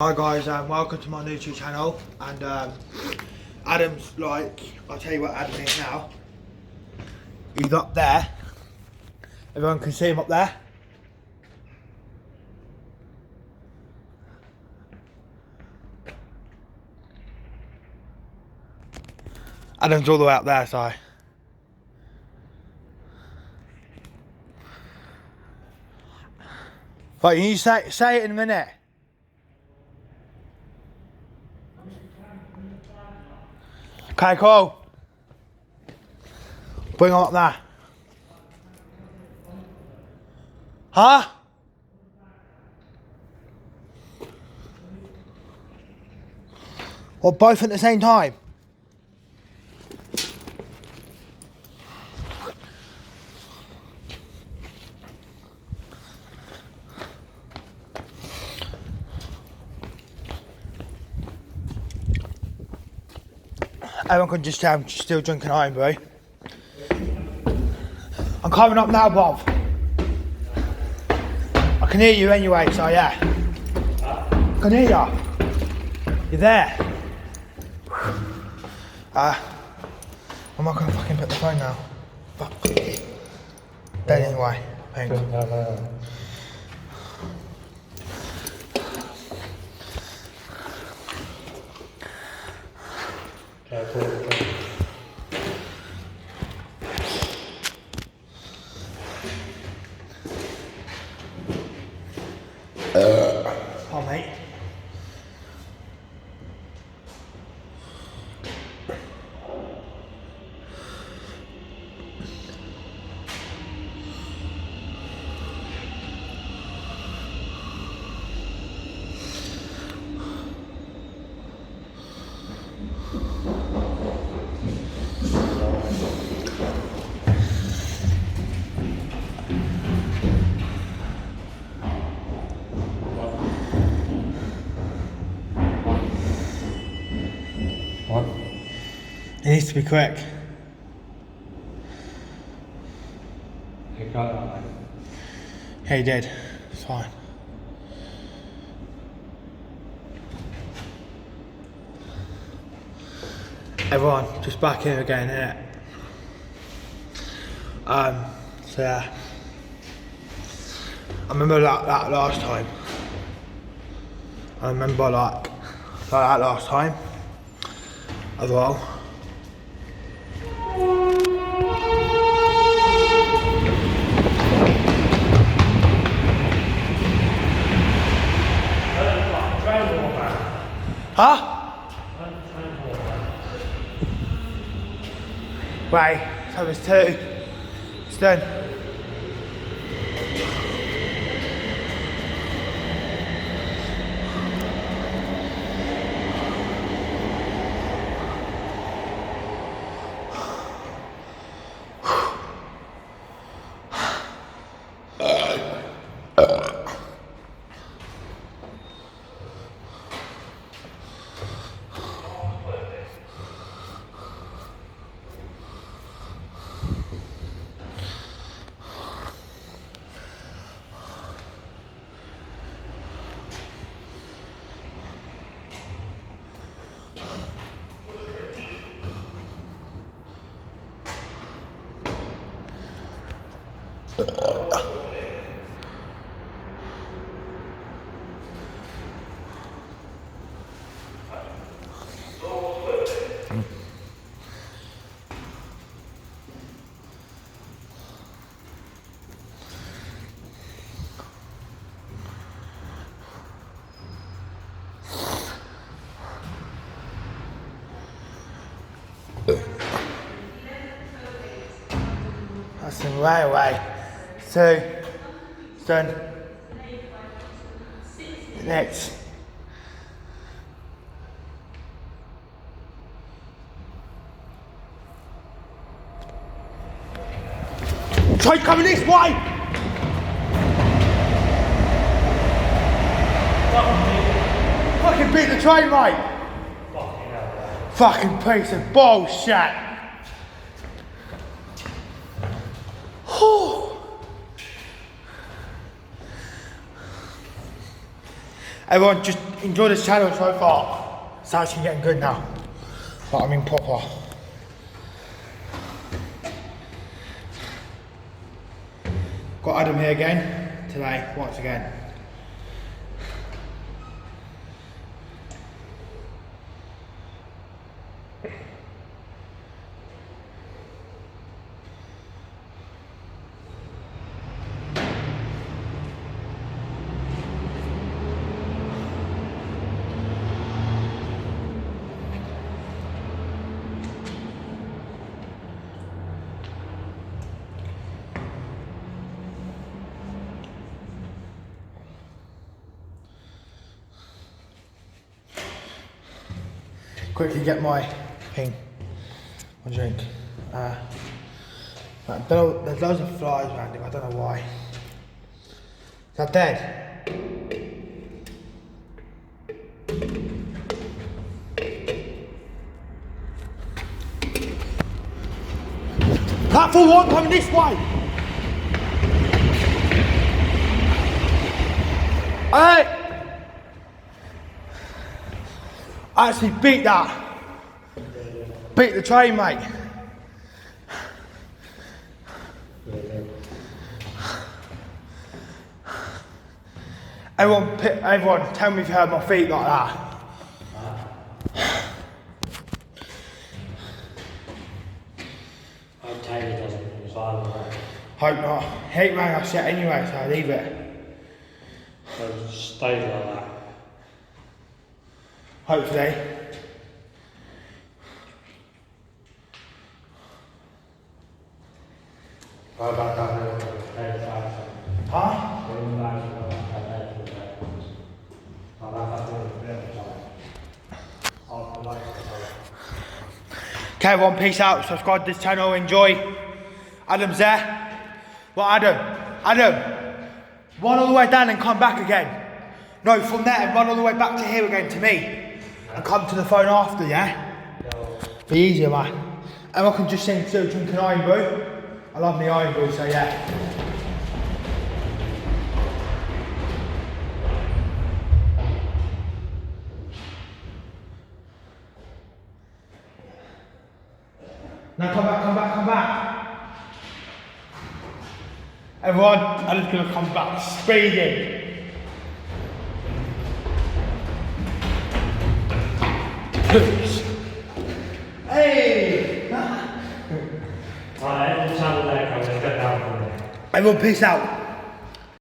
Hi guys, welcome to my YouTube channel. And Adam's I'll tell you what Adam is now. He's up there. Everyone can see him up there. Adam's all the way up there, so. Right, you say it in a minute. Okay, cool. Bring him up there. Huh? Or both at the same time? Everyone can just still drinking iron, bro. I'm coming up now, Bob. I can hear you anyway, so yeah. I can hear you. You're there. I'm not gonna fucking put the phone now. Fuck. Dead anyway. Thanks. Oh, mate. What? It needs to be quick. He got it on. Yeah, he did. It's fine. Everyone, just back here again, innit? So yeah. I remember that last time. I remember like that last time as well. Huh? Right, so there's two. It's done. That's him right away. So, it's done. Next. Try coming this way! Fucking beat the train, mate! Fucking piece of bullshit! Everyone, just enjoy this channel so far. It's actually getting good now. But I mean proper. Got Adam here again today, once again. Quickly get my thing, my drink. There's loads of flies around him, I don't know why. Is that dead? Platform 1 coming this way! Hey! I actually beat that. Beat the train, mate. Everyone, tell me if you heard my feet like that. I'd take it doesn't inside of that. Hope not. Hate rang I set anyway, so I leave it. So it stays like that. Hopefully. How about that? Huh? Okay everyone, peace out, subscribe to this channel, enjoy. Adam's there. Well Adam, run all the way down and come back again. No, from there and run all the way back to here again, to me. And come to the phone after, yeah? Be easier, man. And I can just sing to drink an iron brew. I love the iron brew, so yeah. Now come back. Everyone, I'm just gonna come back speeding. Hey! Alright, the channel there, come and get down from there. Everyone, peace out.